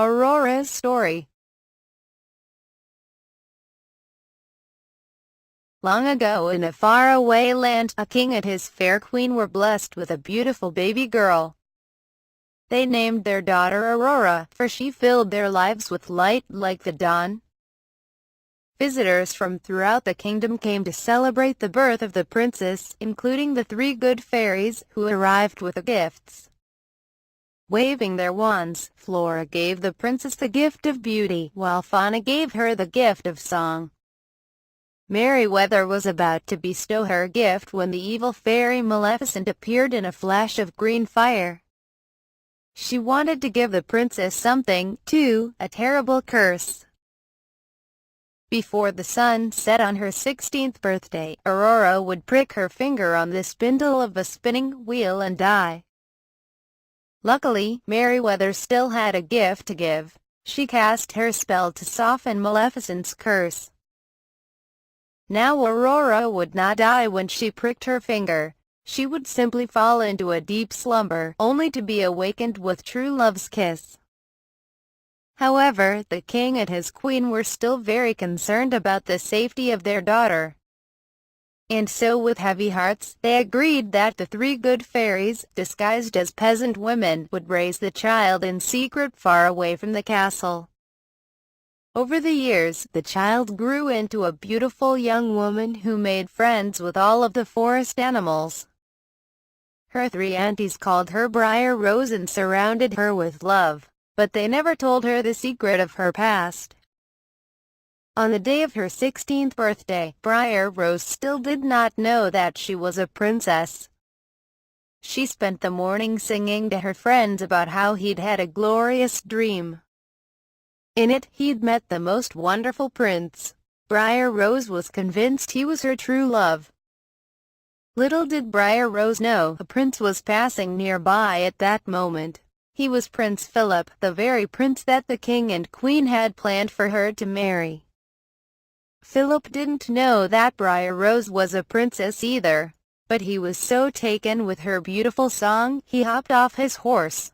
Aurora's story. Long ago in a faraway land, a king and his fair queen were blessed with a beautiful baby girl. They named their daughter Aurora, for she filled their lives with light like the dawn. Visitors from throughout the kingdom came to celebrate the birth of the princess, including the three good fairies, who arrived with the gifts. Waving their wands, Flora gave the princess the gift of beauty, while Fauna gave her the gift of song. Merryweather was about to bestow her gift when the evil fairy Maleficent appeared in a flash of green fire. She wanted to give the princess something, too, a terrible curse. Before the sun set on her 16th birthday, Aurora would prick her finger on the spindle of a spinning wheel and die. Luckily, Merryweather still had a gift to give. She cast her spell to soften Maleficent's curse. Now Aurora would not die when she pricked her finger. She would simply fall into a deep slumber, only to be awakened with true love's kiss. However, the king and his queen were still very concerned about the safety of their daughter. And so with heavy hearts, they agreed that the three good fairies, disguised as peasant women, would raise the child in secret far away from the castle. Over the years, the child grew into a beautiful young woman who made friends with all of the forest animals. Her three aunties called her Briar Rose and surrounded her with love, but they never told her the secret of her past. On the day of her 16th birthday, Briar Rose still did not know that she was a princess. She spent the morning singing to her friends about how he'd had a glorious dream. In it, he'd met the most wonderful prince. Briar Rose was convinced he was her true love. Little did Briar Rose know, a prince was passing nearby at that moment. He was Prince Philip, the very prince that the king and queen had planned for her to marry. Philip didn't know that Briar Rose was a princess either, but he was so taken with her beautiful song, he hopped off his horse.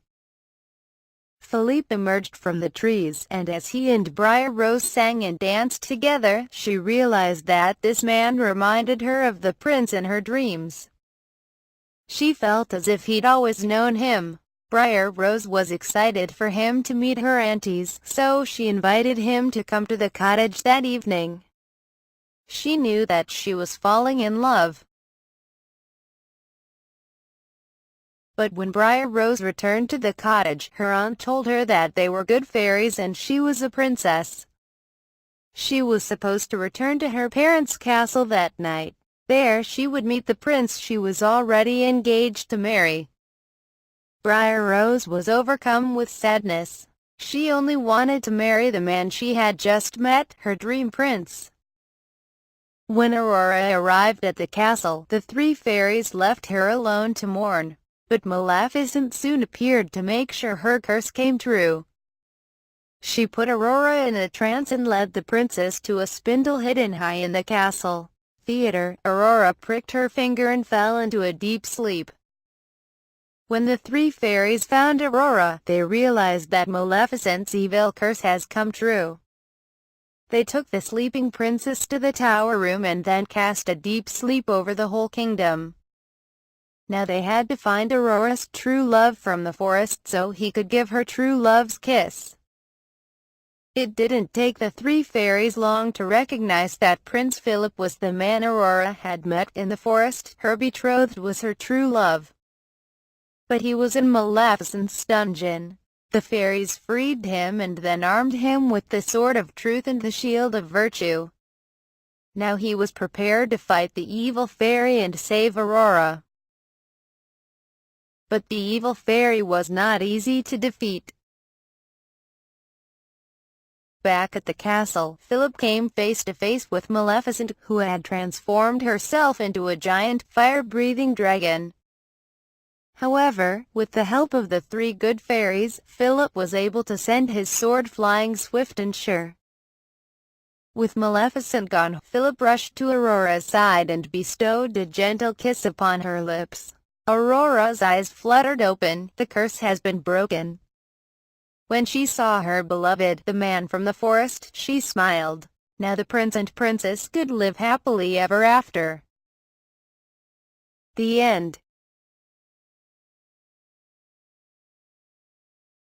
Philippe emerged from the trees, and as he and Briar Rose sang and danced together, she realized that this man reminded her of the prince in her dreams. She felt as if he'd always known him. Briar Rose was excited for him to meet her aunties, so she invited him to come to the cottage that evening. She knew that she was falling in love. But when Briar Rose returned to the cottage, her aunt told her that they were good fairies and she was a princess. She was supposed to return to her parents' castle that night. There she would meet the prince she was already engaged to marry. Briar Rose was overcome with sadness. She only wanted to marry the man she had just met, her dream prince. When Aurora arrived at the castle, the three fairies left her alone to mourn. But Maleficent soon appeared to make sure her curse came true. She put Aurora in a trance and led the princess to a spindle hidden high in the castle theater. Aurora pricked her finger and fell into a deep sleep. When the three fairies found Aurora, they realized that Maleficent's evil curse has come true. They took the sleeping princess to the tower room and then cast a deep sleep over the whole kingdom. Now they had to find Aurora's true love from the forest so he could give her true love's kiss. It didn't take the three fairies long to recognize that Prince Philip was the man Aurora had met in the forest. Her betrothed was her true love. But he was in Maleficent's dungeon. The fairies freed him and then armed him with the sword of truth and the shield of virtue. Now he was prepared to fight the evil fairy and save Aurora. But the evil fairy was not easy to defeat. Back at the castle, Philip came face to face with Maleficent, who had transformed herself into a giant, fire-breathing dragon. However, with the help of the three good fairies, Philip was able to send his sword flying swift and sure. With Maleficent gone, Philip rushed to Aurora's side and bestowed a gentle kiss upon her lips. Aurora's eyes fluttered open. The curse has been broken. When she saw her beloved, the man from the forest, she smiled. Now the prince and princess could live happily ever after. The end.